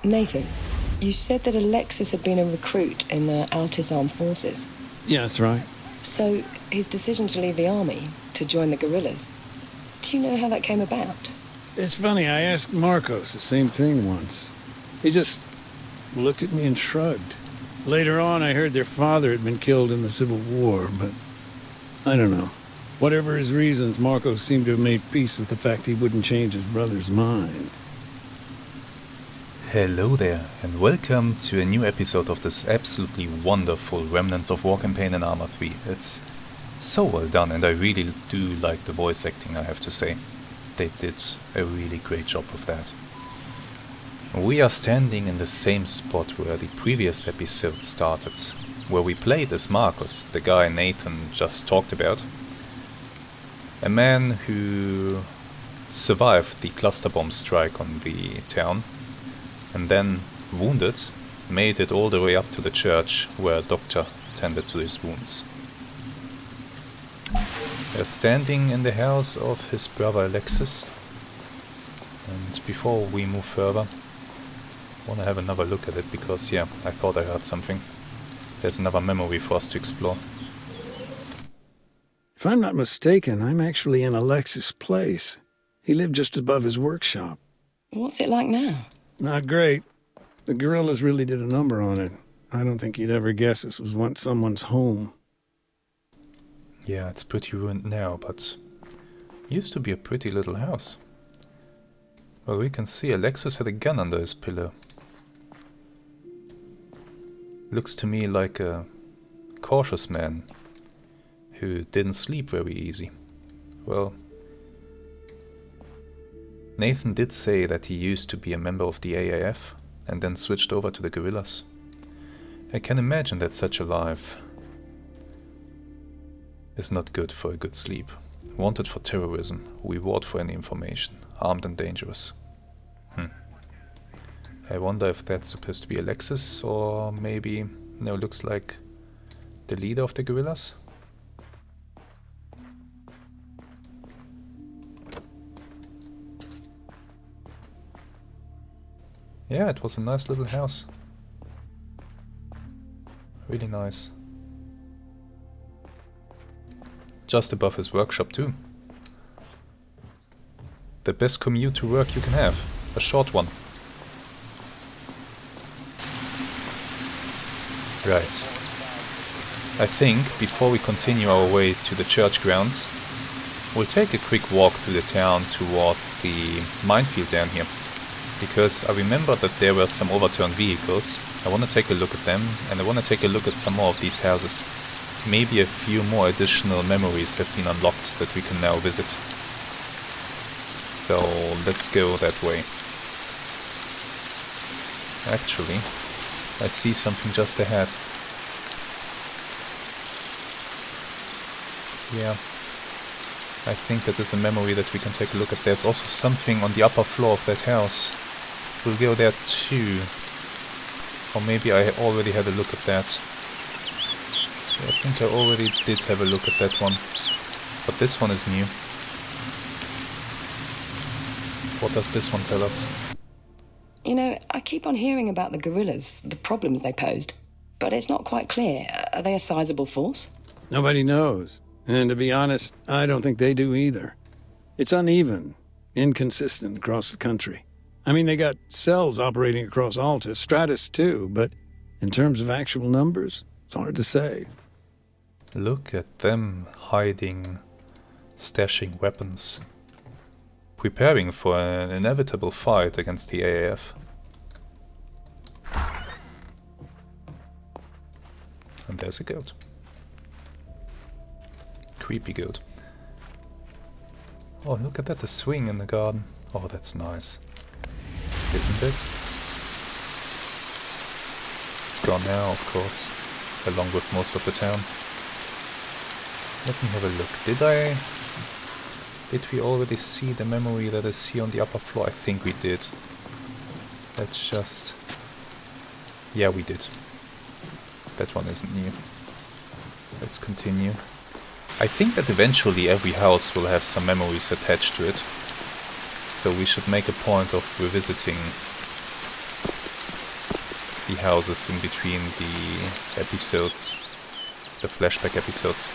Nathan, you said that Alexis had been a recruit in the Altis Armed Forces. Yeah, that's right. So, his decision to leave the army, to join the guerrillas, do you know how that came about? It's funny, I asked Marcos the same thing once. He just looked at me and shrugged. Later on, I heard their father had been killed in the Civil War, but I don't know. Whatever his reasons, Marcos seemed to have made peace with the fact he wouldn't change his brother's mind. Hello there, and welcome to a new episode of this absolutely wonderful Remnants of War campaign in Arma 3. It's so well done, and I really do like the voice acting, I have to say. They did a really great job of that. We are standing in the same spot where the previous episode started, where we played as Marcos, the guy Nathan just talked about. A man who survived the cluster bomb strike on the town, and then, wounded, made it all the way up to the church where a doctor tended to his wounds. They're standing in the house of his brother Alexis, and before we move further, I want to have another look at it because, yeah, I thought I heard something. There's another memory for us to explore. If I'm not mistaken, I'm actually in Alexis' place. He lived just above his workshop. What's it like now? Not great. The guerrillas really did a number on it. I don't think you'd ever guess this was once someone's home. Yeah, it's pretty ruined now, but used to be a pretty little house. Well, we can see Alexis had a gun under his pillow. Looks to me like a cautious man who didn't sleep very easy. Well, Nathan did say that he used to be a member of the AAF and then switched over to the guerrillas. I can imagine that such a life is not good for a good sleep. Wanted for terrorism, reward for any information, armed and dangerous. I wonder if that's supposed to be Alexis, or maybe, no, looks like the leader of the guerrillas? Yeah, it was a nice little house. Really nice. Just above his workshop too. The best commute to work you can have. A short one. Right. I think, before we continue our way to the church grounds, we'll take a quick walk through the town towards the minefield down here. Because I remember that there were some overturned vehicles. I want to take a look at them, and I want to take a look at some more of these houses. Maybe a few more additional memories have been unlocked that we can now visit. So let's go that way. Actually, I see something just ahead. Yeah, I think that is a memory that we can take a look at. There's also something on the upper floor of that house. We'll go there too. Or maybe I already had a look at that. I think I already did have a look at that one. But this one is new. What does this one tell us? You know, I keep on hearing about the guerrillas, the problems they posed. But it's not quite clear. Are they a sizable force? Nobody knows. And to be honest, I don't think they do either. It's uneven, inconsistent across the country. I mean, they got cells operating across Altis, Stratus too, but in terms of actual numbers, it's hard to say. Look at them hiding, stashing weapons. Preparing for an inevitable fight against the AAF. And there's a goat. Creepy goat. Oh, look at that, the swing in the garden. Oh, that's nice. Isn't it? It's gone now, of course, along with most of the town. Let me have a look. Did we already see the memory that is here on the upper floor? I think we did. Let's just... Yeah, we did. That one isn't new. Let's continue. I think that eventually every house will have some memories attached to it. So we should make a point of revisiting the houses in between the episodes, the flashback episodes,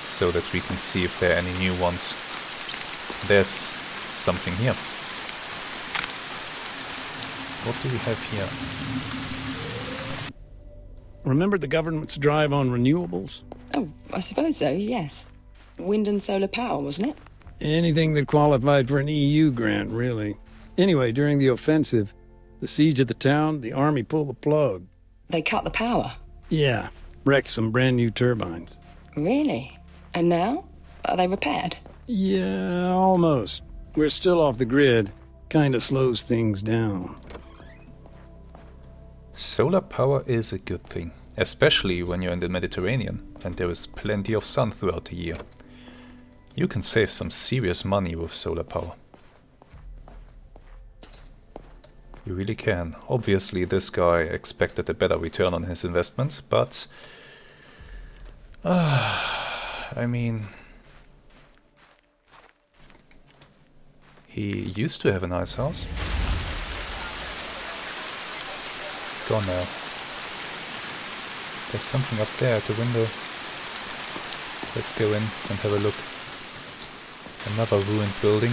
so that we can see if there are any new ones. There's something here. What do we have here? Remember the government's drive on renewables? Oh, I suppose so, yes. Wind and solar power, wasn't it? Anything that qualified for an EU grant, really. Anyway, during the offensive, the siege of the town, the army pulled the plug. They cut the power. Yeah, wrecked some brand new turbines. Really? And now? Are they repaired? Yeah, almost. We're still off the grid. Kinda slows things down. Solar power is a good thing, especially when you're in the Mediterranean and there is plenty of sun throughout the year. You can save some serious money with solar power. You really can. Obviously this guy expected a better return on his investment, but... I mean... he used to have a nice house. Gone now. There's something up there at the window. Let's go in and have a look. Another ruined building.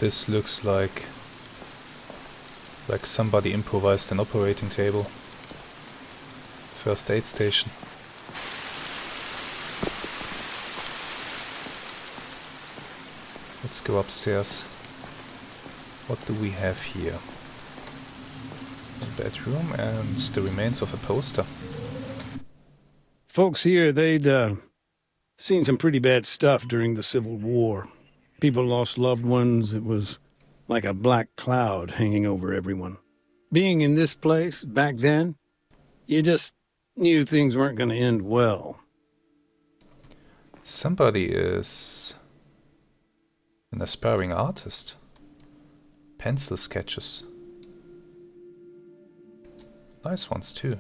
This looks like somebody improvised an operating table. First aid station. Let's go upstairs. What do we have here? A bedroom and the remains of a poster. Folks here, they'd seen some pretty bad stuff during the Civil War. People lost loved ones. It was like a black cloud hanging over everyone. Being in this place back then, you just knew things weren't going to end well. Somebody is an aspiring artist. Pencil sketches. Nice ones too.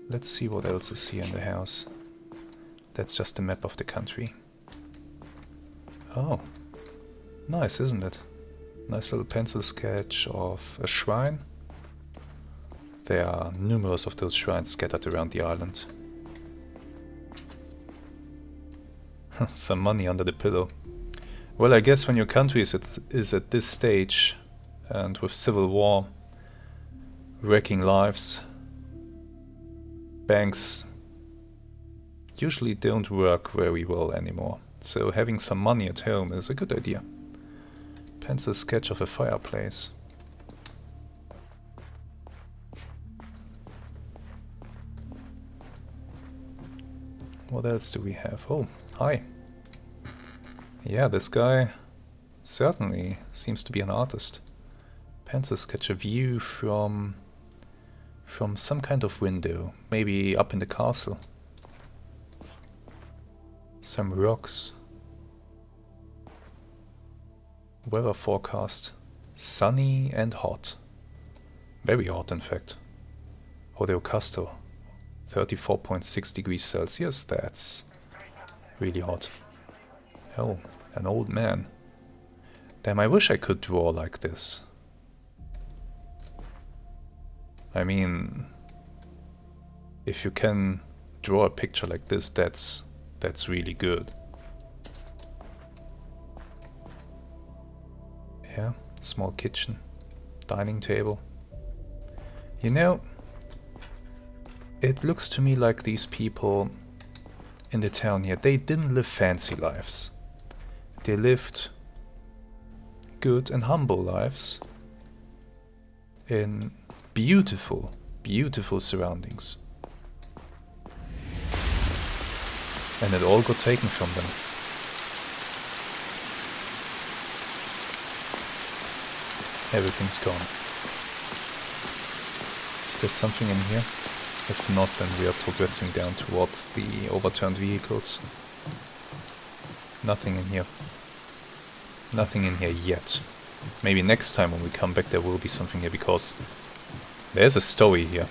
Let's see what else is here in the house. That's just a map of the country. Oh, nice, isn't it? Nice little pencil sketch of a shrine. There are numerous of those shrines scattered around the island. Some money under the pillow. Well, I guess when your country is at this stage, and with civil war wrecking lives, banks usually don't work very well anymore. So having some money at home is a good idea. Pencil sketch of a fireplace. What else do we have? Oh, hi. Yeah, this guy certainly seems to be an artist. Pencil sketch a view from some kind of window, maybe up in the castle. Some rocks. Weather forecast. Sunny and hot. Very hot, in fact. Orio Castro. 34.6 degrees Celsius. That's really hot. Oh, an old man. Damn, I wish I could draw like this. I mean, if you can draw a picture like this, that's really good. Yeah, small kitchen, dining table. You know, it looks to me like these people in the town here, they didn't live fancy lives. They lived good and humble lives in beautiful, beautiful surroundings. And it all got taken from them. Everything's gone. Is there something in here? If not, then we are progressing down towards the overturned vehicles. Nothing in here. Nothing in here yet. Maybe next time when we come back there will be something here, because there's a story here.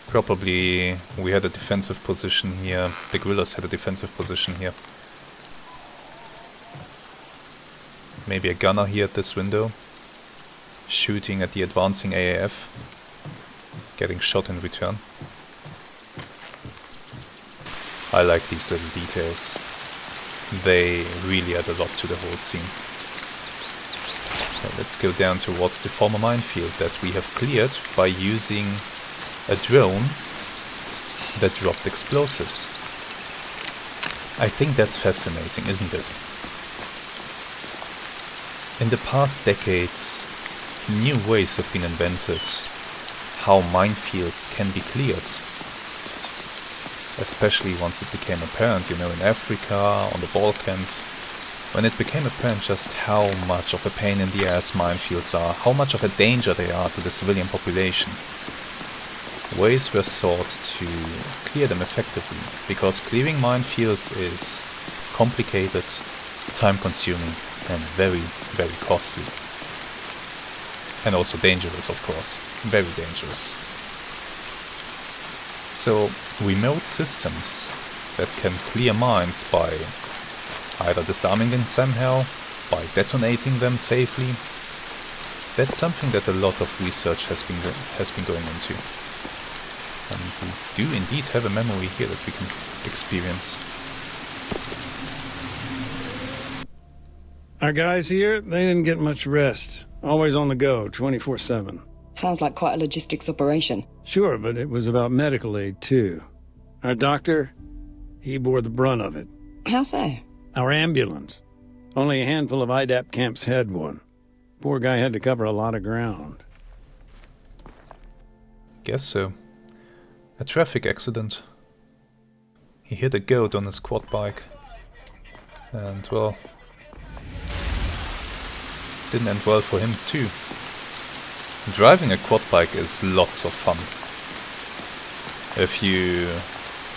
Probably we had a defensive position here. The guerrillas had a defensive position here. Maybe a gunner here at this window, shooting at the advancing AAF, getting shot in return. I like these little details. They really add a lot to the whole scene. So let's go down towards the former minefield that we have cleared by using a drone that dropped explosives. I think that's fascinating, isn't it? In the past decades, new ways have been invented how minefields can be cleared. Especially once it became apparent, in Africa, on the Balkans, when it became apparent just how much of a pain in the ass minefields are, how much of a danger they are to the civilian population. Ways were sought to clear them effectively, because clearing minefields is complicated, time-consuming, and very, very costly. And also dangerous, of course. Very dangerous. So, remote systems that can clear mines by either disarming them somehow, by detonating them safely, that's something that a lot of research has been going into. And we do indeed have a memory here that we can experience. Our guys here, they didn't get much rest. Always on the go, 24/7. Sounds like quite a logistics operation. Sure, but it was about medical aid too. Our doctor, he bore the brunt of it. How so? Our ambulance. Only a handful of IDAP camps had one. Poor guy had to cover a lot of ground. Guess so. A traffic accident. He hit a goat on his quad bike. And, well, didn't end well for him too. Driving a quad bike is lots of fun. If you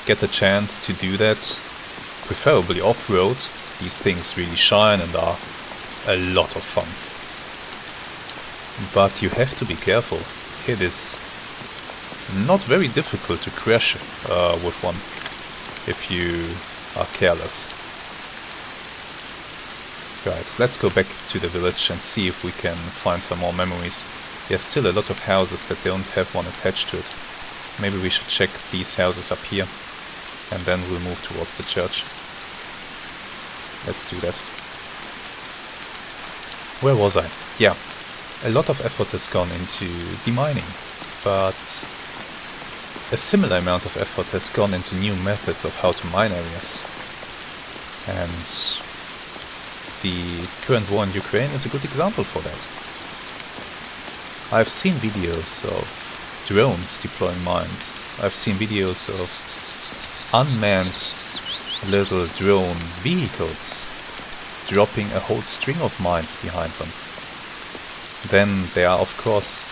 get a chance to do that, preferably off-road, these things really shine and are a lot of fun. But you have to be careful. It is not very difficult to crash with one if you are careless. Right, let's go back to the village and see if we can find some more memories. There's still a lot of houses that don't have one attached to it. Maybe we should check these houses up here, and then we'll move towards the church. Let's do that. Where was I? Yeah, a lot of effort has gone into demining, but a similar amount of effort has gone into new methods of how to mine areas. And the current war in Ukraine is a good example for that. I've seen videos of drones deploying mines. I've seen videos of unmanned little drone vehicles dropping a whole string of mines behind them. Then there are of course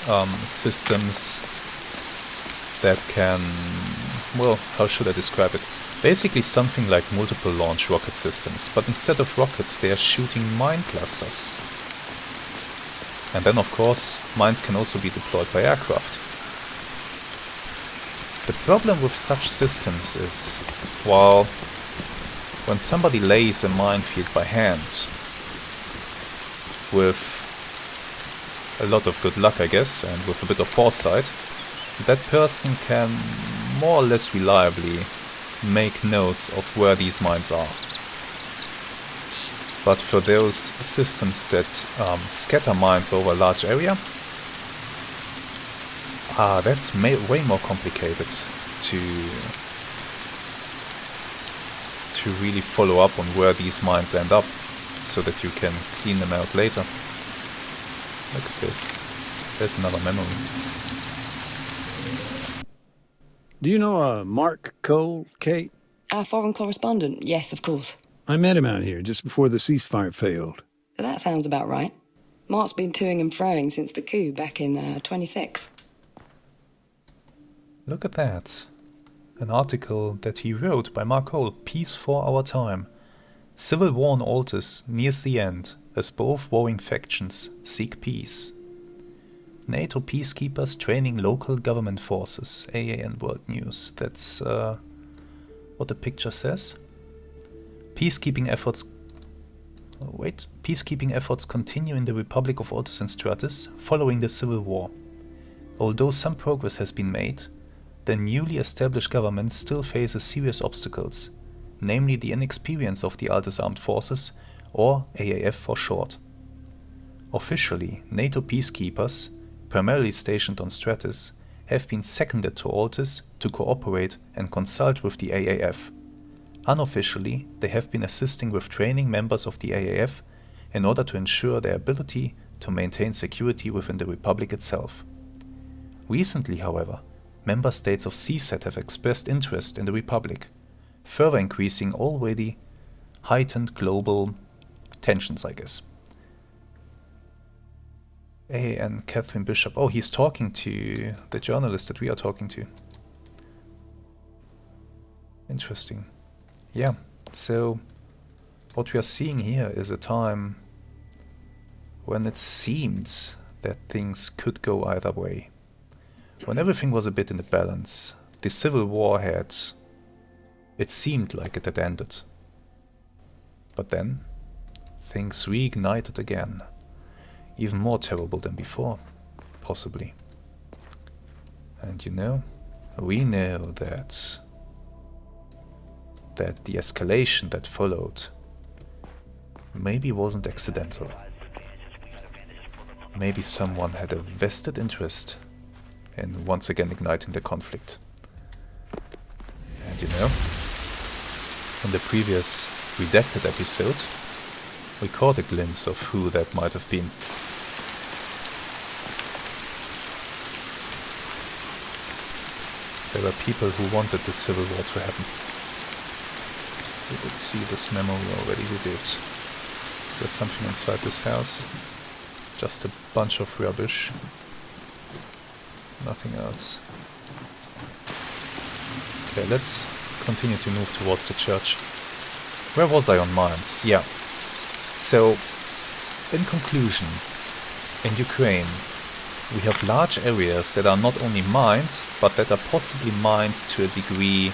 systems that can, well, how should I describe it? Basically something like multiple launch rocket systems, but instead of rockets they are shooting mine clusters. And then of course mines can also be deployed by aircraft. The problem with such systems is, well, when somebody lays a minefield by hand, with a lot of good luck I guess, and with a bit of foresight, that person can more or less reliably make notes of where these mines are. But for those systems that scatter mines over a large area, that's way more complicated to really follow up on where these mines end up, so that you can clean them out later. Look at this. There's another memory. Do you know Mark Cole, Kate? Our foreign correspondent, yes, of course. I met him out here just before the ceasefire failed. That sounds about right. Mark's been toing and froing since the coup back in 26. Look at that. An article that he wrote by Mark Cole, Peace for Our Time. Civil war on Altus nears the end as both warring factions seek peace. NATO peacekeepers training local government forces. AAN World News. That's what the picture says. Peacekeeping efforts continue in the Republic of Ortus and Stratus following the Civil War. Although some progress has been made, the newly established government still faces serious obstacles, namely the inexperience of the Altus Armed Forces, or AAF for short. Officially, NATO peacekeepers, primarily stationed on Stratus, have been seconded to Altus to cooperate and consult with the AAF. Unofficially, they have been assisting with training members of the AAF in order to ensure their ability to maintain security within the Republic itself. Recently, however, member states of CSAT have expressed interest in the Republic, further increasing already heightened global tensions, I guess. And Catherine Bishop. Oh, he's talking to the journalist that we are talking to. Interesting. Yeah, so what we are seeing here is a time when it seemed that things could go either way. When everything was a bit in the balance, the Civil War it seemed like it had ended. But then, things reignited again. Even more terrible than before, possibly. And we know that the escalation that followed maybe wasn't accidental. Maybe someone had a vested interest in once again igniting the conflict. And in the previous redacted episode, we caught a glimpse of who that might have been. There were people who wanted the Civil War to happen. We did see this memory already, we did. Is there something inside this house? Just a bunch of rubbish. Nothing else. Okay, let's continue to move towards the church. Where was I on mines? Yeah. So, in conclusion, in Ukraine, we have large areas that are not only mined, but that are possibly mined to a degree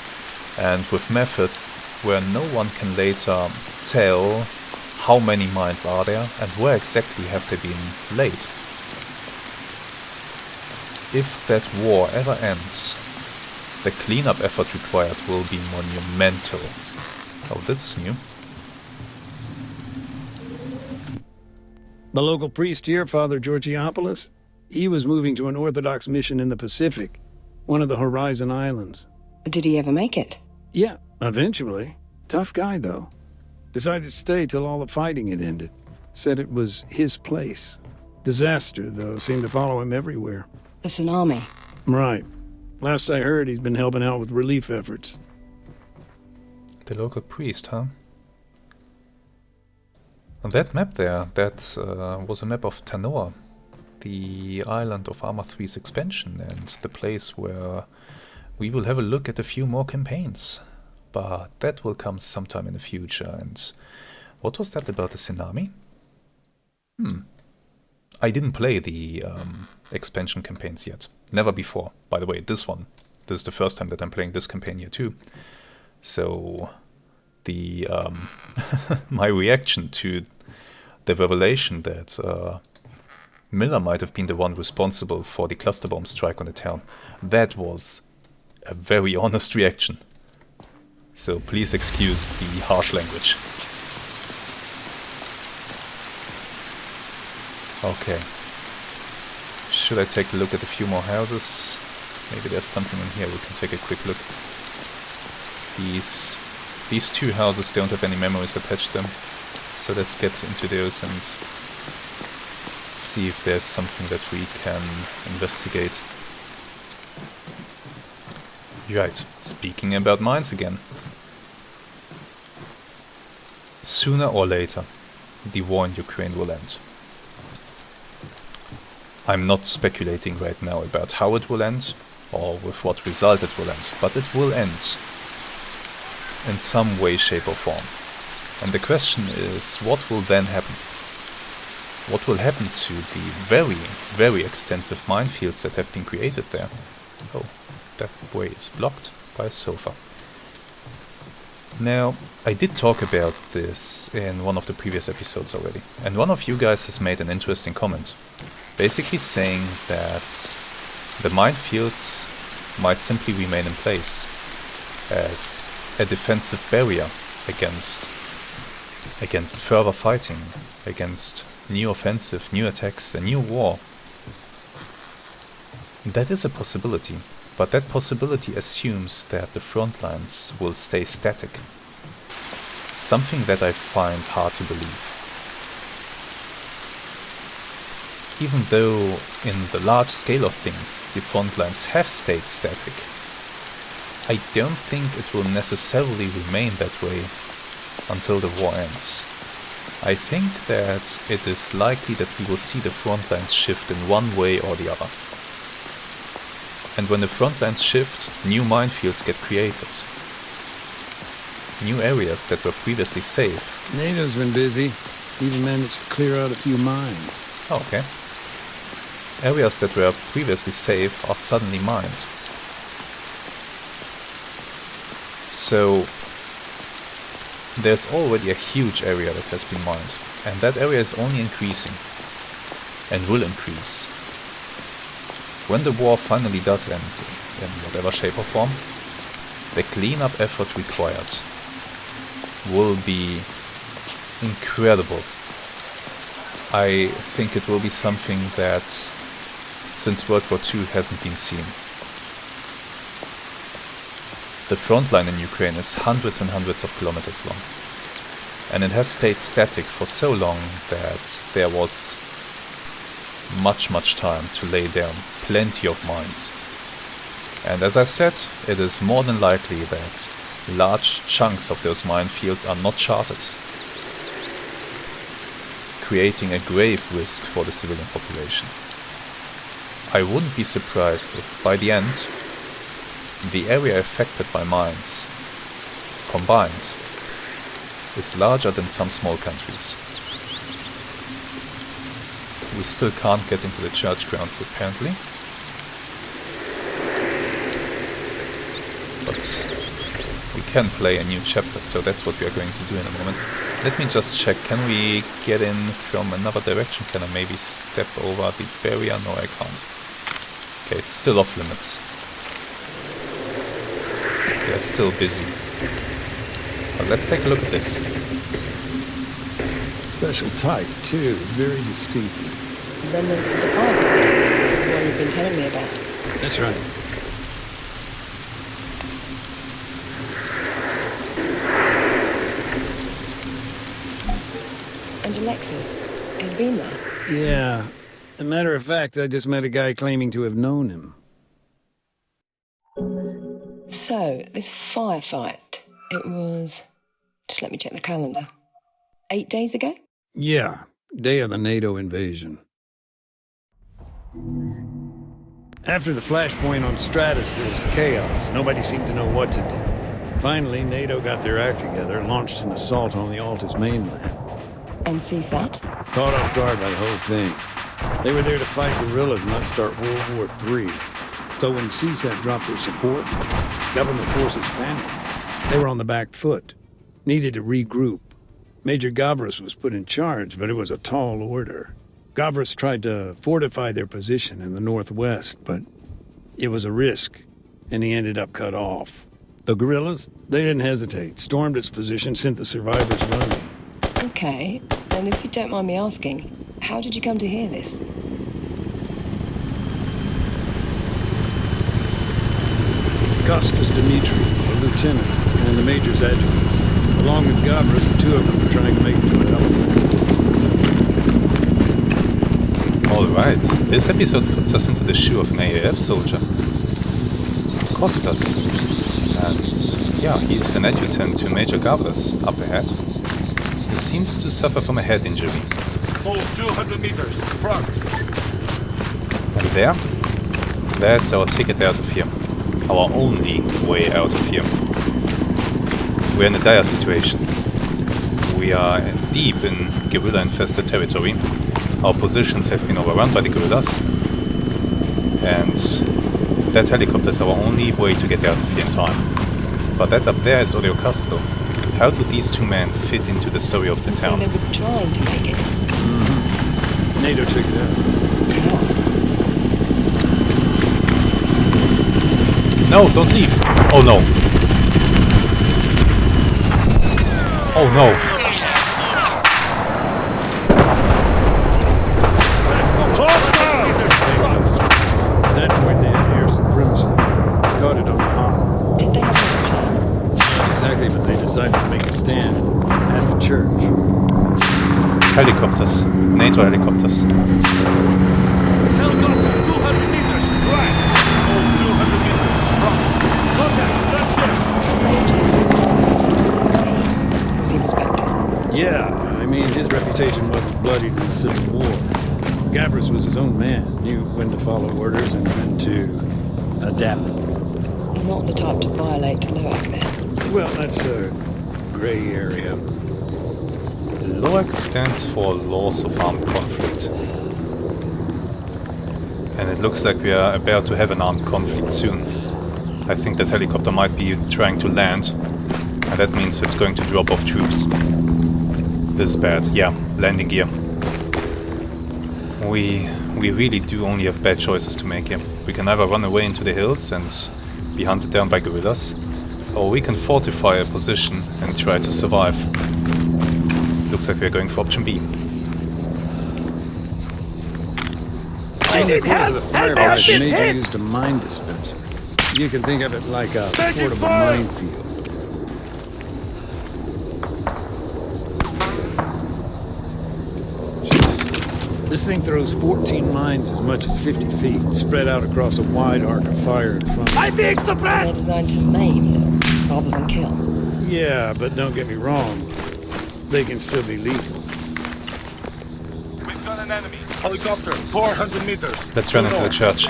and with methods where no one can later tell how many mines are there and where exactly have they been laid. If that war ever ends, the cleanup effort required will be monumental. Oh, that's new. The local priest here, Father Georgiopoulos, he was moving to an Orthodox mission in the Pacific, one of the Horizon Islands. Did he ever make it? Yeah, eventually. Tough guy, though. Decided to stay till all the fighting had ended. Said it was his place. Disaster, though, seemed to follow him everywhere. The tsunami. Right. Last I heard, he's been helping out with relief efforts. The local priest, huh? And that map there, that was a map of Tanoa, the island of Arma 3's expansion, and the place where we will have a look at a few more campaigns. But that will come sometime in the future. And what was that about the tsunami? I didn't play the expansion campaigns yet. Never before. By the way, this is the first time that I'm playing this campaign here too. So the my reaction to the revelation that Miller might have been the one responsible for the cluster bomb strike on the town, that was a very honest reaction. So please excuse the harsh language. Okay. Should I take a look at a few more houses? Maybe there's something in here we can take a quick look. These two houses don't have any memories attached to them. So let's get into those and see if there's something that we can investigate. Right, speaking about mines again. Sooner or later, the war in Ukraine will end. I'm not speculating right now about how it will end, or with what result it will end, but it will end in some way, shape or form. And the question is, what will then happen? what will happen to the very, very extensive minefields that have been created there? Oh, that way is blocked by a sofa. Now, I did talk about this in one of the previous episodes already, and one of you guys has made an interesting comment, basically saying that the minefields might simply remain in place as a defensive barrier against further fighting, against new offensive, new attacks, a new war. That is a possibility. But that possibility assumes that the front lines will stay static. Something that I find hard to believe. Even though in the large scale of things the front lines have stayed static, I don't think it will necessarily remain that way until the war ends. I think that it is likely that we will see the front lines shift in one way or the other. And when the front lines shift, new minefields get created. New areas that were previously safe. NATO's been busy. Even managed to clear out a few mines. Okay. Areas that were previously safe are suddenly mined. So, there's already a huge area that has been mined. And that area is only increasing. And will increase. When the war finally does end, in whatever shape or form, the cleanup effort required will be incredible. I think it will be something that, since World War II, hasn't been seen. The front line in Ukraine is hundreds and hundreds of kilometers long, and it has stayed static for so long that there was much time to lay down plenty of mines. And as I said, it is more than likely that large chunks of those minefields are not charted, creating a grave risk for the civilian population. I wouldn't be surprised if by the end the area affected by mines combined is larger than some small countries. We still can't get into the church grounds apparently. But we can play a new chapter, so that's what we are going to do in a moment. Let me just check, can we get in from another direction? Can I maybe step over the barrier? No, I can't. Okay, it's still off limits. They're still busy. But let's take a look at this. Special type, too. Very distinctive. Remnants of the fire, the one you've been telling me about. That's right. And Alexis, he's been there. Yeah. As a matter of fact, I just met a guy claiming to have known him. So, this firefight, it was... Just let me check the calendar. 8 days ago? Yeah. Day of the NATO invasion. After the flashpoint on Stratus, there was chaos. Nobody seemed to know what to do. Finally, NATO got their act together and launched an assault on the Alta's mainland. And CSAT? Caught off guard by the whole thing. They were there to fight guerrillas and not start World War III. So when CSAT dropped their support, government forces panicked. They were on the back foot. Needed to regroup. Major Gavras was put in charge, but it was a tall order. Gavras tried to fortify their position in the northwest, but it was a risk, and he ended up cut off. The guerrillas, they didn't hesitate, stormed its position, sent the survivors running. Okay, and if you don't mind me asking, how did you come to hear this? Kostas Dimitri, a lieutenant, and the major's adjutant. Along with Gavras, the two of them were trying to make it to an elephant. Alright, this episode puts us into the shoe of an AAF soldier. Kostas. And yeah, he's an adjutant to Major Gavras up ahead. He seems to suffer from a head injury. Hold 200 meters, front. And there? That's our ticket out of here. Our only way out of here. We're in a dire situation. We are deep in guerrilla-infested territory, Our positions have been overrun by the guerrillas. And that helicopter is our only way to get out of here in time. But that up there is Orio Castro. How do these two men fit into the story of the town? They were trying to make it. NATO took it out. No, don't leave! Oh no! Oh no! That point they had air supremacy. Caught it on the hop. Did they have a plan? Not exactly, but they decided to make a stand at the church. Helicopters. NATO helicopters. Helicopter, 200 meters, right. Oh, 200 meters, front. Contact, that's it. Was he respected? Yeah, I mean, his reputation wasn't bloodied in the Civil War. Gavras was his own man, knew when to follow orders and when to adapt. Not the type to violate LOAC then. Well, that's a gray area. LOAC stands for Laws of Armed Conflict. And it looks like we are about to have an armed conflict soon. I think that helicopter might be trying to land, and that means it's going to drop off troops. This is bad. Yeah, landing gear. We really do only have bad choices to make here. We can either run away into the hills and be hunted down by guerrillas, or we can fortify a position and try to survive. Looks like we're going for option B. I need help! The Navy used a mine dispenser. You can think of it like a portable minefield. This thing throws 14 mines as much as 50 feet, spread out across a wide arc of fire in front of it. They're designed to maim rather than kill. Yeah, but don't get me wrong. They can still be lethal. We've got an enemy. Helicopter, 400 meters. Let's run into the church.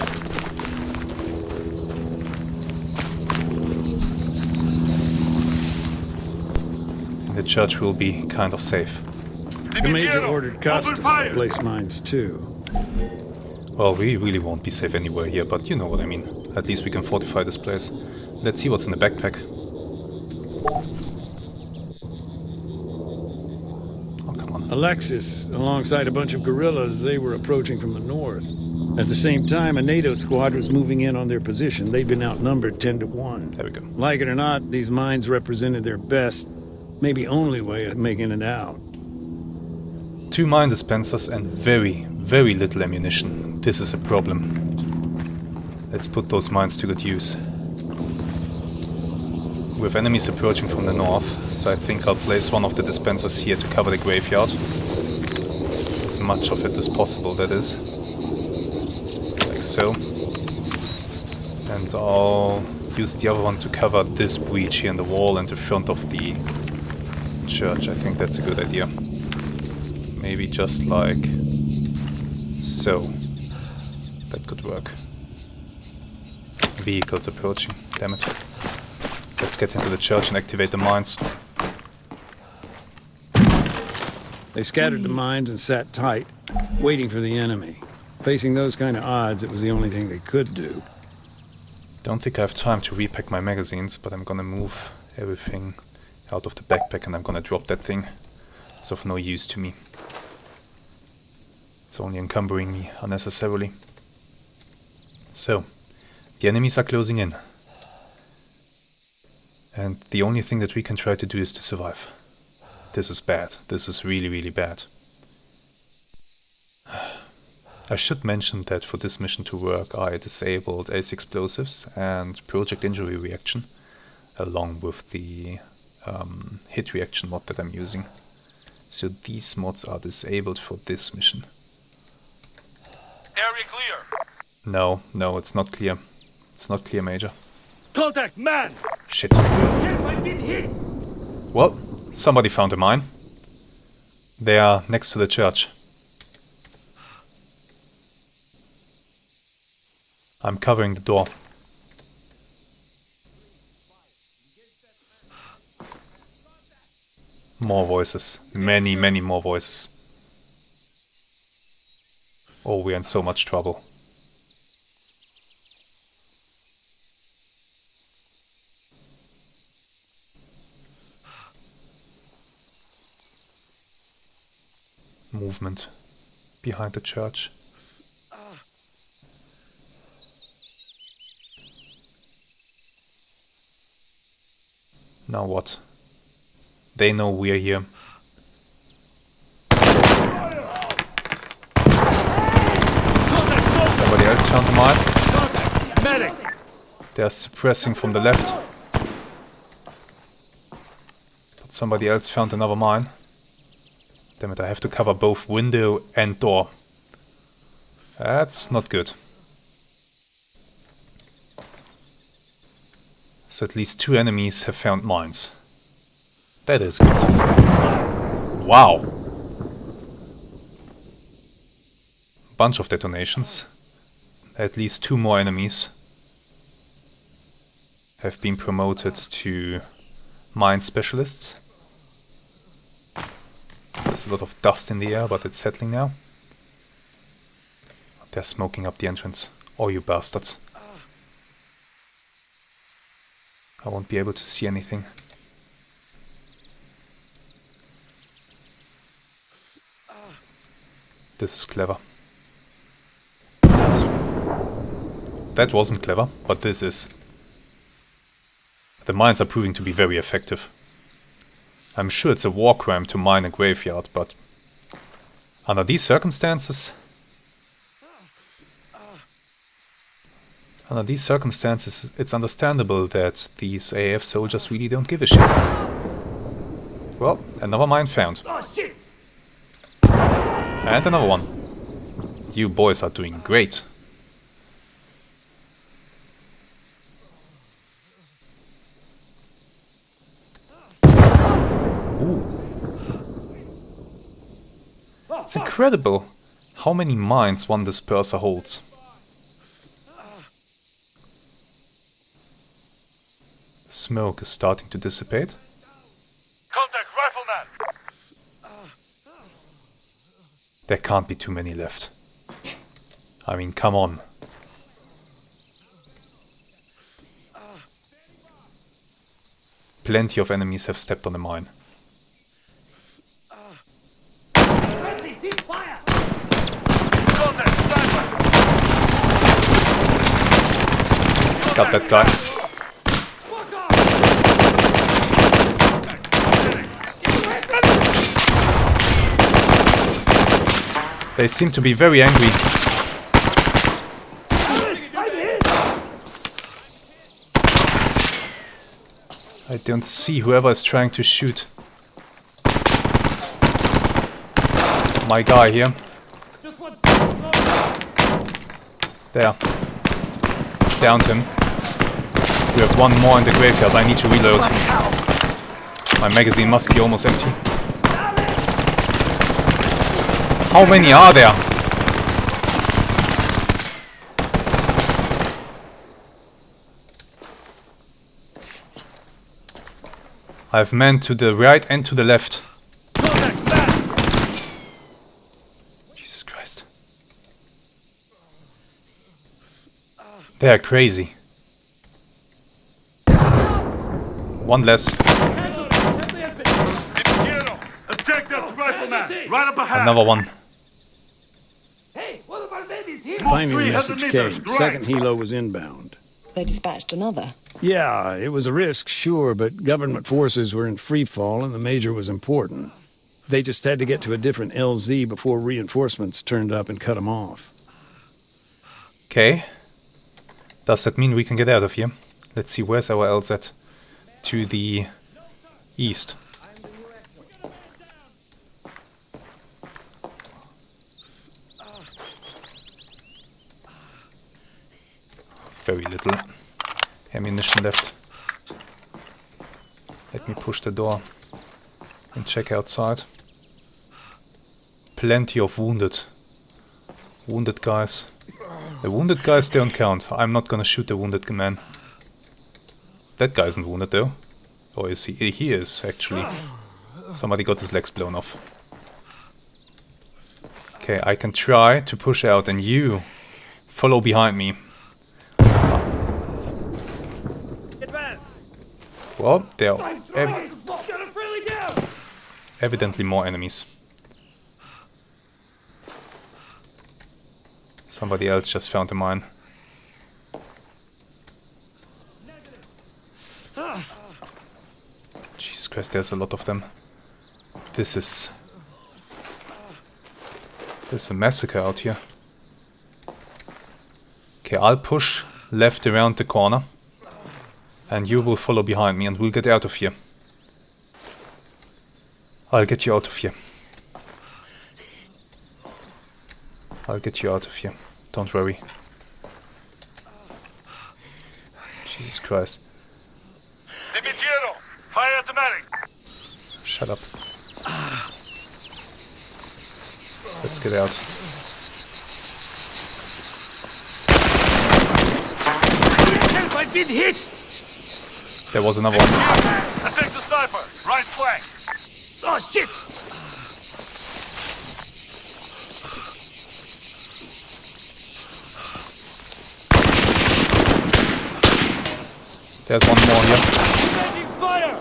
The church will be kind of safe. The Major ordered Castro to place mines too. Well, we really won't be safe anywhere here, but you know what I mean. At least we can fortify this place. Let's see what's in the backpack. Oh, come on. Alexis, alongside a bunch of guerrillas, they were approaching from the north. At the same time, a NATO squad was moving in on their position. They'd been outnumbered 10 to 1. There we go. Like it or not, these mines represented their best, maybe only way of making it out. 2 mine dispensers and very, very little ammunition. This is a problem. Let's put those mines to good use. We have enemies approaching from the north, so I think I'll place one of the dispensers here to cover the graveyard. As much of it as possible, that is. Like so. And I'll use the other one to cover this breach here in the wall and the front of the church. I think that's a good idea. Maybe just like so. That could work. Vehicles approaching. Damn it. Let's get into the church and activate the mines. They scattered the mines and sat tight, waiting for the enemy. Facing those kind of odds, it was the only thing they could do. Don't think I have time to repack my magazines, but I'm gonna move everything out of the backpack and I'm gonna drop that thing. It's of no use to me. It's only encumbering me unnecessarily. So, the enemies are closing in. And the only thing that we can try to do is to survive. This is bad. This is really, really bad. I should mention that for this mission to work, I disabled ace explosives and project injury reaction, along with the hit reaction mod that I'm using. So these mods are disabled for this mission. Area clear. No, it's not clear. It's not clear, Major. Contact, man! Shit. I've been hit! Well, somebody found a mine. They are next to the church. I'm covering the door. More voices. Many, many more voices. Oh, we're in so much trouble. Movement behind the church. Now what? They know we're here. Somebody else found a mine. Medic! They're suppressing from the left. But somebody else found another mine. Damn it, I have to cover both window and door. That's not good. So at least 2 enemies have found mines. That is good. Wow! Bunch of detonations. At least 2 more enemies have been promoted to mine specialists. There's a lot of dust in the air, but it's settling now. They're smoking up the entrance. Oh, you bastards. I won't be able to see anything. This is clever. That wasn't clever, but this is. The mines are proving to be very effective. I'm sure it's a war crime to mine a graveyard, but under these circumstances... it's understandable that these AF soldiers really don't give a shit. Well, another mine found. And another one. You boys are doing great. It's incredible how many mines one disperser holds. The smoke is starting to dissipate. Contact rifleman! There can't be too many left. I mean, come on. Plenty of enemies have stepped on the mine. Got that guy. They seem to be very angry. I don't see whoever is trying to shoot my guy here. There. Downed him. We have 1 more in the graveyard. I need to reload. My magazine must be almost empty. How many are there? I have men to the right and to the left. Jesus Christ. They are crazy. 1 less. Another one. Finally, message came. Second helo was inbound. They dispatched another. Yeah, it was a risk, sure, but government forces were in free fall and the major was important. They just had to get to a different LZ before reinforcements turned up and cut them off. Okay. Does that mean we can get out of here? Let's see, where's our LZ? To the east. Very little ammunition left. Let me push the door and check outside. Plenty of wounded. Wounded guys. The wounded guys don't count. I'm not gonna shoot the wounded man. That guy isn't wounded though. Or is he? He is, actually. Somebody got his legs blown off. Okay, I can try to push out and you follow behind me. Well, there are evidently more enemies. Somebody else just found a mine. Jesus Christ, there's a lot of them. This is... There's a massacre out here. Okay, I'll push left around the corner. And you will follow behind me and we'll get out of here. I'll get you out of here. I'll get you out of here. Don't worry. Jesus Christ. High automatic. Shut up. Let's get out. I've been hit! There was another one. Attack the sniper! Right flank! Oh shit! There's one more here. Taking fire!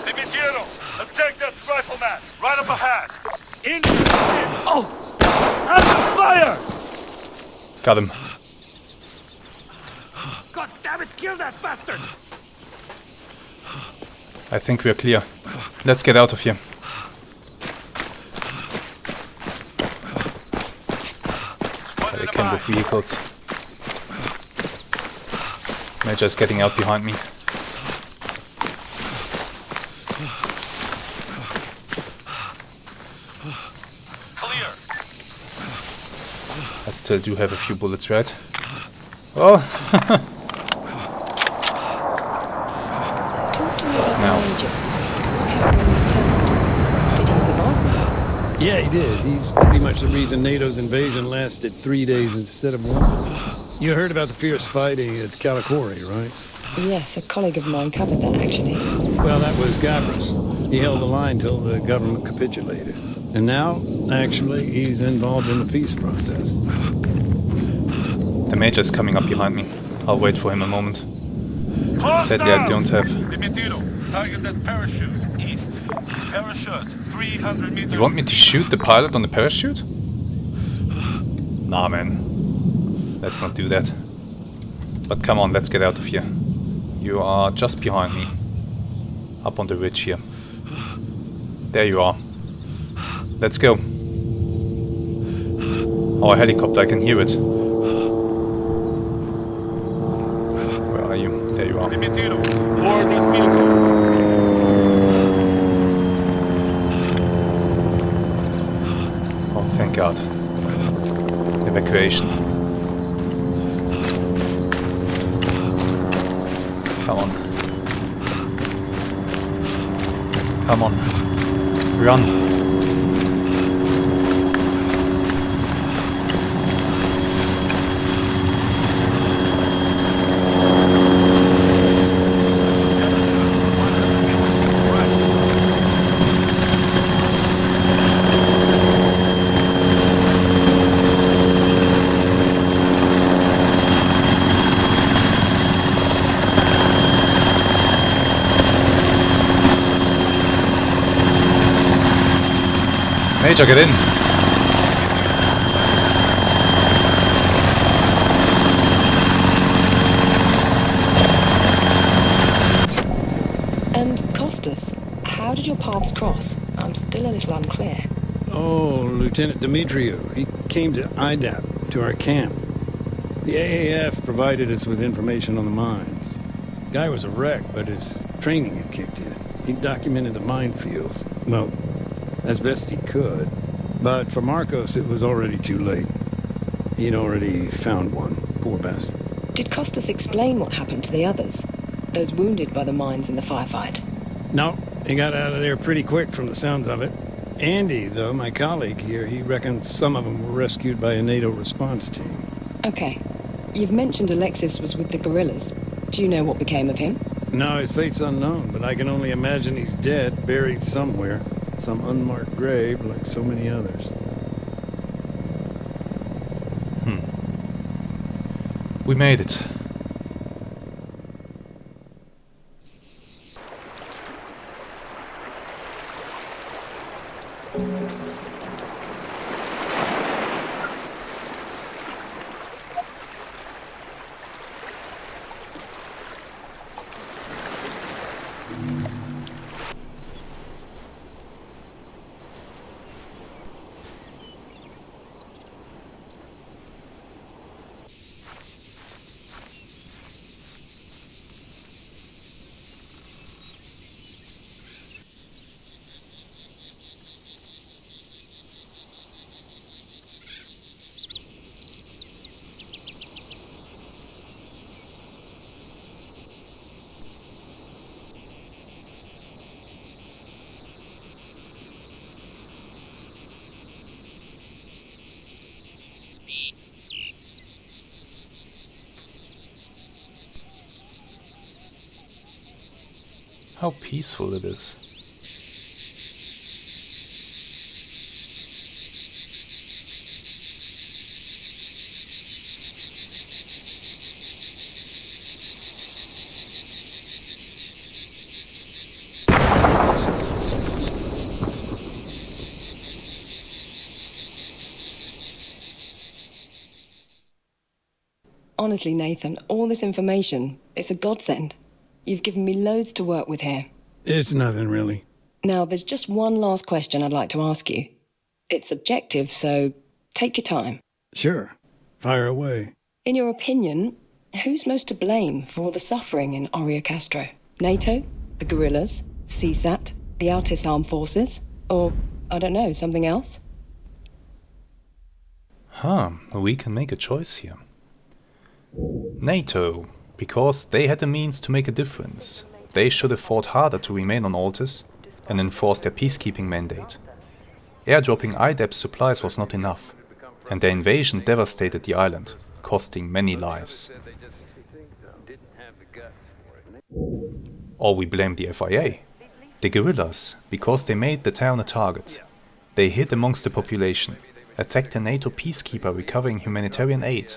Dimitiero! Attack that rifleman! Right up ahead! In! Oh! Under fire! Got him. God damn it! Kill that bastard! I think we're clear. Let's get out of here. They came with vehicles. Major's getting out behind me. Clear. I still do have a few bullets, right? Oh! What's now? Did he survive? Yeah, he did. He's pretty much the reason NATO's invasion lasted 3 days instead of 1. You heard about the fierce fighting at Kalikori, right? Yes, a colleague of mine covered that, actually. Well, that was Gavras. He held the line till the government capitulated. And now, actually, he's involved in the peace process. The Major's coming up behind me. I'll wait for him a moment. Sadly, I don't have... Dimitiero, target that parachute. East. Parachute. 300 meters. You want me to shoot the pilot on the parachute? Nah, man. Let's not do that. But come on, let's get out of here. You are just behind me. Up on the ridge here. There you are. Let's go. Our helicopter, I can hear it. Where are you? There you are. Dimitiero, board that vehicle. Oh, thank God. Evacuation. Come on. Come on. Run. Major, get in. And Costas, how did your paths cross? I'm still a little unclear. Oh, Lieutenant Demetriou. He came to IDAP, to our camp. The AAF provided us with information on the mines. Guy was a wreck, but his training had kicked in. He documented the minefields. Well, as best he could. But for Marcos, it was already too late. He'd already found one. Poor bastard. Did Costas explain what happened to the others? Those wounded by the mines in the firefight? No, he got out of there pretty quick from the sounds of it. Andy, though, my colleague here, he reckons some of them were rescued by a NATO response team. Okay. You've mentioned Alexis was with the guerrillas. Do you know what became of him? No, his fate's unknown, but I can only imagine he's dead, buried somewhere. Some unmarked grave like so many others. We made it. How peaceful it is. Honestly, Nathan, all this information, it's a godsend. You've given me loads to work with here. It's nothing really. Now, there's just one last question I'd like to ask you. It's subjective, so take your time. Sure. Fire away. In your opinion, who's most to blame for all the suffering in Orio Castro? NATO? The guerrillas? CSAT? The Altis Armed Forces? Or, I don't know, something else? We can make a choice here. NATO, because they had the means to make a difference. They should have fought harder to remain on Altis and enforce their peacekeeping mandate. Airdropping IDEP's supplies was not enough, and their invasion devastated the island, costing many lives. Or we blame the FIA. The guerrillas, because they made the town a target. They hid amongst the population, attacked a NATO peacekeeper recovering humanitarian aid,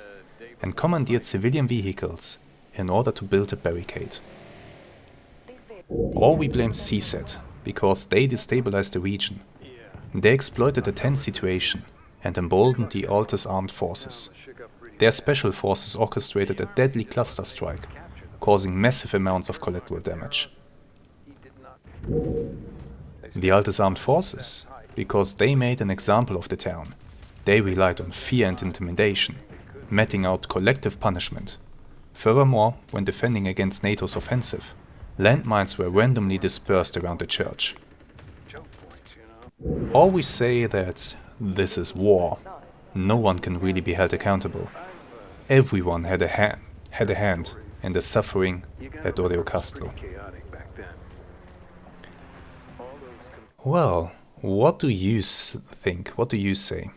and commandeered civilian vehicles in order to build a barricade. Or we blame CSAT, because they destabilized the region. They exploited the tense situation and emboldened the Altis armed forces. Their special forces orchestrated a deadly cluster strike, causing massive amounts of collateral damage. The Altis armed forces, because they made an example of the town. They relied on fear and intimidation, meting out collective punishment. Furthermore, when defending against NATO's offensive, landmines were randomly dispersed around the church. Or we say that this is war. No one can really be held accountable. Everyone had a hand in the suffering at Orio Castro. Well, what do you think? What do you say?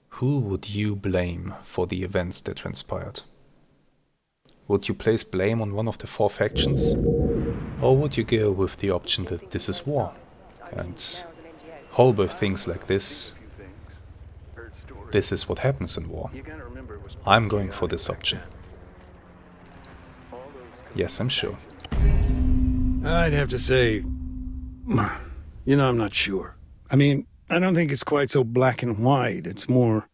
Who would you blame for the events that transpired? Would you place blame on one of the four factions? Or would you go with the option that this is war? And horrible things like this is what happens in war. I'm going for this option. Yes, I'm sure. I'd have to say, I'm not sure. I mean, I don't think it's quite so black and white. It's more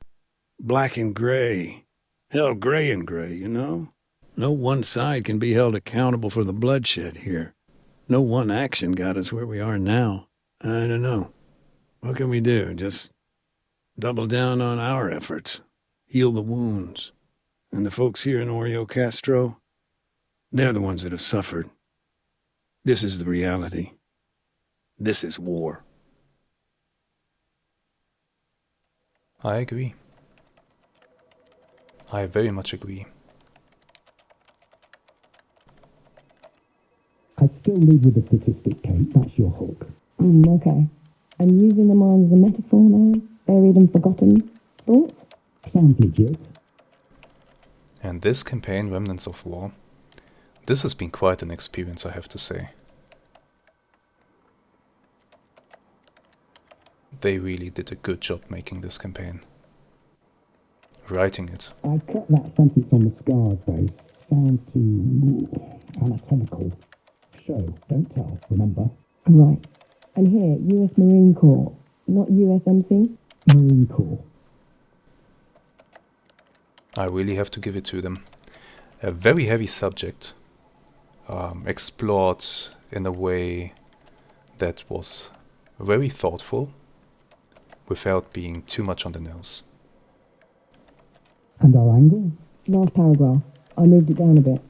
black and gray. Hell, gray and gray, No one side can be held accountable for the bloodshed here. No one action got us where we are now. I don't know. What can we do? Just double down on our efforts. Heal the wounds. And the folks here in Orio Castro, they're the ones that have suffered. This is the reality. This is war. I agree. I very much agree. I'd still lead with the statistic, Kate. That's your hook. Okay. And using the mind as a metaphor now? Buried and forgotten thoughts? Sounds legit. And this campaign, Remnants of War, this has been quite an experience, I have to say. They really did a good job making this campaign. Writing it. I cut that sentence on the scars, though. Sounds too anatomical. Show, don't tell, remember? Right. And here, US Marine Corps, not USMC? Marine Corps. I really have to give it to them. A very heavy subject, explored in a way that was very thoughtful, without being too much on the nose. And our angle? Last paragraph. I moved it down a bit.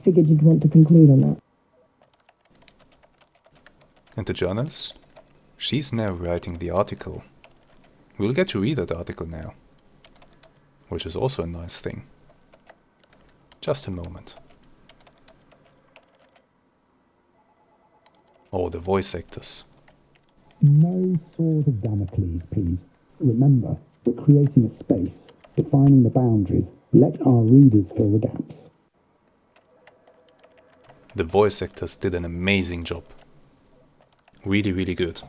Figured you'd want to conclude on that. And the journalist? She's now writing the article. We'll get to read that article now, which is also a nice thing. Just a moment. Oh, the voice actors. No sword of Damocles, please. Remember, we're creating a space, defining the boundaries. Let our readers fill the gaps. The voice actors did an amazing job. Really, really good.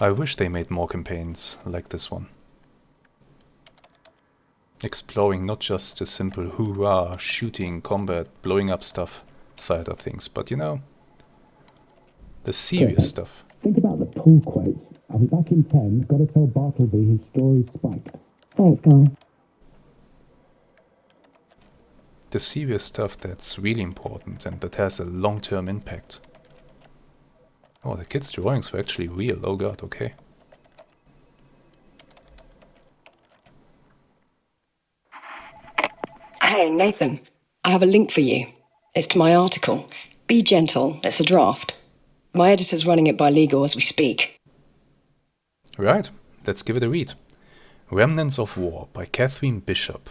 I wish they made more campaigns like this one. Exploring not just the simple hoorah, shooting, combat, blowing up stuff side of things, but you know, the serious stuff. Think about the pull quotes. I'll be back in 10. Gotta tell Bartleby his story's spiked. Thanks, Carl. The serious stuff that's really important and that has a long-term impact. Oh, the kids' drawings were actually real. Oh god, okay. Hey, Nathan. I have a link for you. It's to my article. Be gentle. It's a draft. My editor's running it by legal as we speak. Right, let's give it a read. Remnants of War by Catherine Bishop.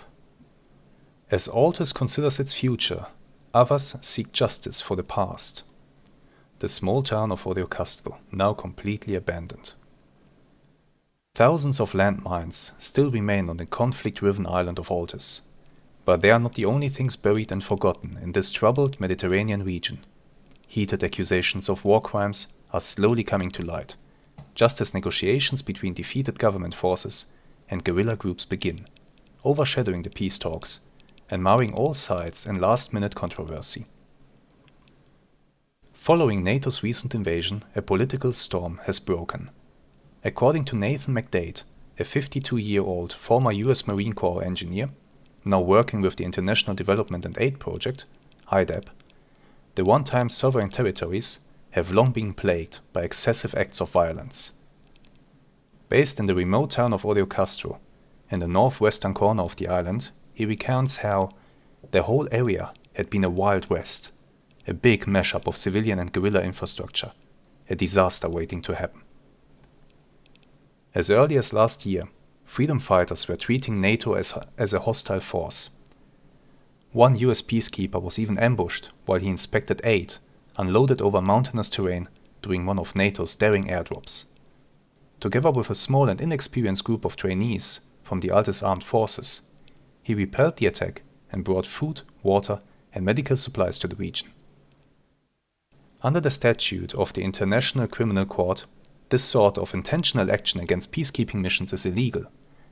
As Altus considers its future, others seek justice for the past. The small town of Orio Castro, now completely abandoned. Thousands of landmines still remain on the conflict-riven island of Altus, but they are not the only things buried and forgotten in this troubled Mediterranean region. Heated accusations of war crimes are slowly coming to light, just as negotiations between defeated government forces and guerrilla groups begin, overshadowing the peace talks and marring all sides in last-minute controversy. Following NATO's recent invasion, a political storm has broken. According to Nathan McDade, a 52-year-old former US Marine Corps engineer, now working with the International Development and Aid Project, IDEP, the one-time sovereign territories have long been plagued by excessive acts of violence. Based in the remote town of Orio Castro, in the northwestern corner of the island, he recounts how the whole area had been a Wild West, a big mashup of civilian and guerrilla infrastructure, a disaster waiting to happen. As early as last year, freedom fighters were treating NATO as a hostile force. One US peacekeeper was even ambushed while he inspected aid unloaded over mountainous terrain during one of NATO's daring airdrops. Together with a small and inexperienced group of trainees from the Altis armed forces, he repelled the attack and brought food, water, and medical supplies to the region. Under the statute of the International Criminal Court, this sort of intentional action against peacekeeping missions is illegal.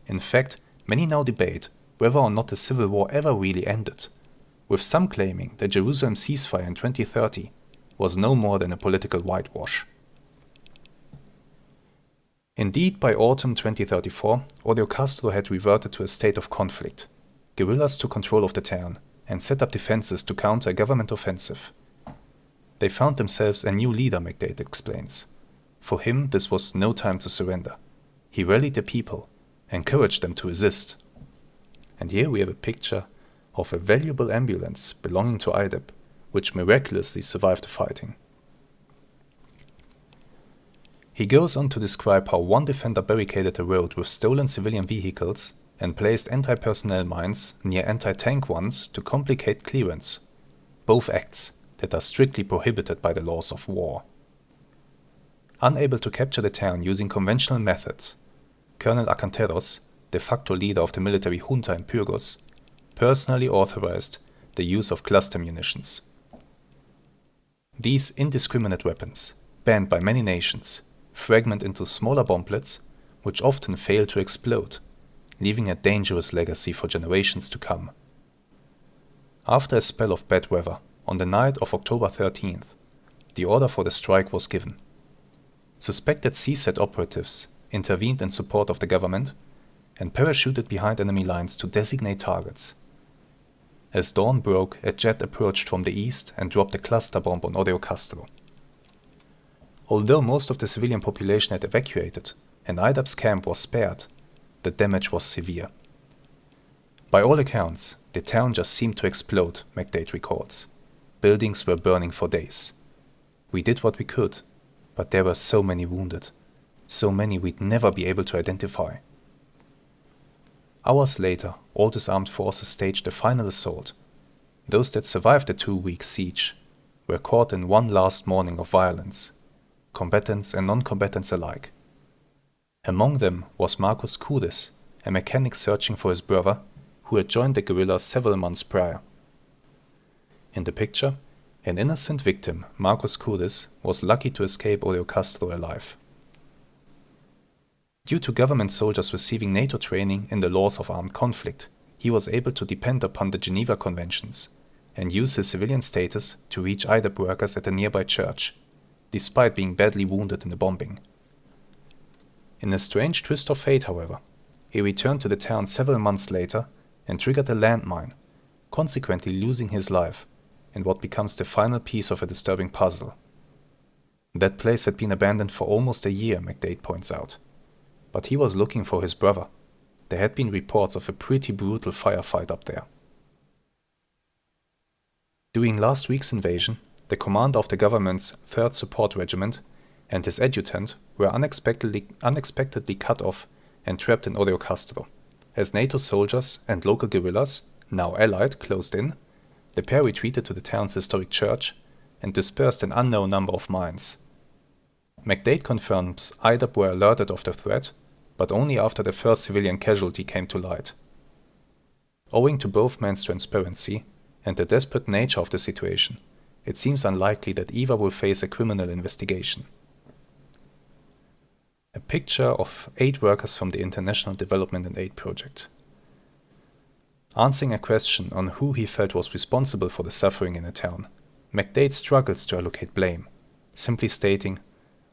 In fact, many now debate whether or not the civil war ever really ended, with some claiming that Jerusalem ceasefire in 2030 was no more than a political whitewash. Indeed, by autumn 2034, Orio Castro had reverted to a state of conflict. Guerrillas took control of the town and set up defenses to counter a government offensive. They found themselves a new leader, McDade explains. For him, this was no time to surrender. He rallied the people, encouraged them to resist. And here we have a picture of a valuable ambulance belonging to IDEP, which miraculously survived the fighting. He goes on to describe how one defender barricaded the road with stolen civilian vehicles and placed anti-personnel mines near anti-tank ones to complicate clearance, both acts that are strictly prohibited by the laws of war. Unable to capture the town using conventional methods, Colonel Acanteros, de facto leader of the military junta in Pyrgos, personally authorized the use of cluster munitions. These indiscriminate weapons, banned by many nations, fragment into smaller bomblets, which often fail to explode, leaving a dangerous legacy for generations to come. After a spell of bad weather, on the night of October 13th, the order for the strike was given. Suspected CSAT operatives intervened in support of the government and parachuted behind enemy lines to designate targets. As dawn broke, a jet approached from the east and dropped a cluster bomb on Orio Castro. Although most of the civilian population had evacuated and IDAP's camp was spared, the damage was severe. By all accounts, the town just seemed to explode, McDade records. Buildings were burning for days. We did what we could, but there were so many wounded, so many we'd never be able to identify. Hours later, all disarmed forces staged a final assault. Those that survived the 2-week siege were caught in one last morning of violence, combatants and non-combatants alike. Among them was Marcus Kudis, a mechanic searching for his brother, who had joined the guerrillas several months prior. In the picture, an innocent victim, Marcus Kudis, was lucky to escape Orio Castro alive. Due to government soldiers receiving NATO training in the laws of armed conflict, he was able to depend upon the Geneva Conventions and use his civilian status to reach IDAP workers at a nearby church, despite being badly wounded in the bombing. In a strange twist of fate, however, he returned to the town several months later and triggered a landmine, consequently losing his life in what becomes the final piece of a disturbing puzzle. That place had been abandoned for almost a year, McDade points out. But he was looking for his brother. There had been reports of a pretty brutal firefight up there. During last week's invasion, the commander of the government's 3rd Support Regiment and his adjutant were unexpectedly cut off and trapped in Orio Castro. As NATO soldiers and local guerrillas, now allied, closed in, the pair retreated to the town's historic church and dispersed an unknown number of mines. McDade confirms IDAP were alerted of the threat, but only after the first civilian casualty came to light. Owing to both men's transparency and the desperate nature of the situation, it seems unlikely that either will face a criminal investigation. A picture of 8 workers from the International Development and Aid Project. Answering a question on who he felt was responsible for the suffering in the town, McDade struggles to allocate blame, simply stating,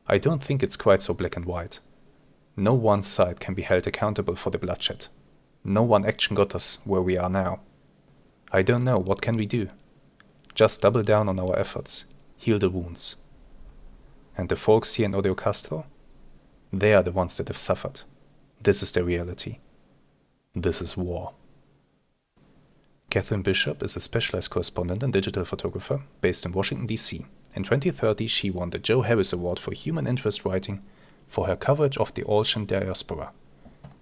"I don't think it's quite so black and white. No one side can be held accountable for the bloodshed. No one action got us where we are now. I don't know, what can we do? Just double down on our efforts, heal the wounds. And the folks here in Orio Castro? They are the ones that have suffered. This is the reality. This is war." Catherine Bishop is a specialized correspondent and digital photographer based in Washington, D.C. In 2030, she won the Joe Harris Award for Human Interest Writing for her coverage of the Alsatian diaspora.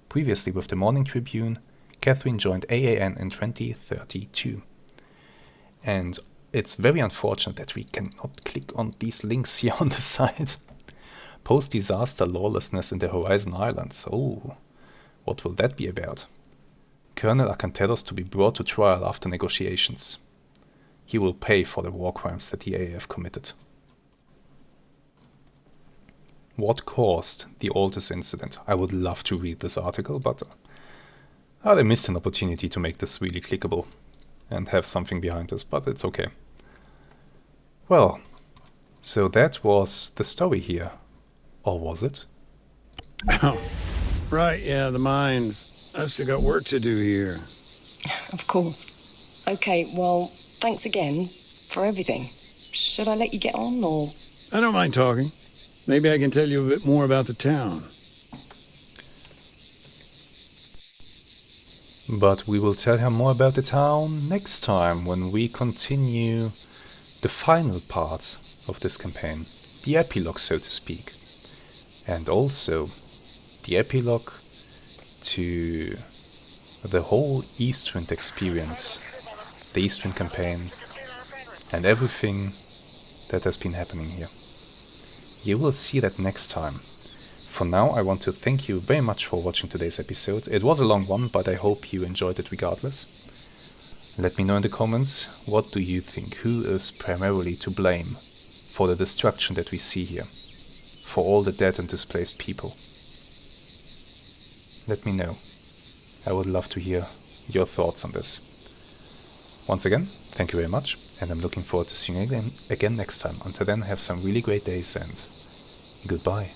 Previously with the Morning Tribune, Catherine joined AAN in 2032. And it's very unfortunate that we cannot click on these links here on the side. Post-disaster lawlessness in the Horizon Islands. Oh, what will that be about? Colonel Acanteros to be brought to trial after negotiations. He will pay for the war crimes that the AAF committed. What caused the Altus incident? I would love to read this article, but I missed an opportunity to make this really clickable and have something behind us, but it's okay. Well, so that was the story here. Or was it? Oh, right, yeah, the mines. I've still got work to do here. Of course. Okay, well, thanks again for everything. Should I let you get on, or...? I don't mind talking. Maybe I can tell you a bit more about the town. But we will tell her more about the town next time when we continue the final part of this campaign. The epilogue, so to speak. And also the epilogue to the whole Eastwind experience, the Eastwind campaign, and everything that has been happening here. You will see that next time. For now, I want to thank you very much for watching today's episode. It was a long one, but I hope you enjoyed it regardless. Let me know in the comments, what do you think? Who is primarily to blame for the destruction that we see here, for all the dead and displaced people? Let me know. I would love to hear your thoughts on this. Once again, thank you very much, and I'm looking forward to seeing you again next time. Until then, have some really great days and goodbye.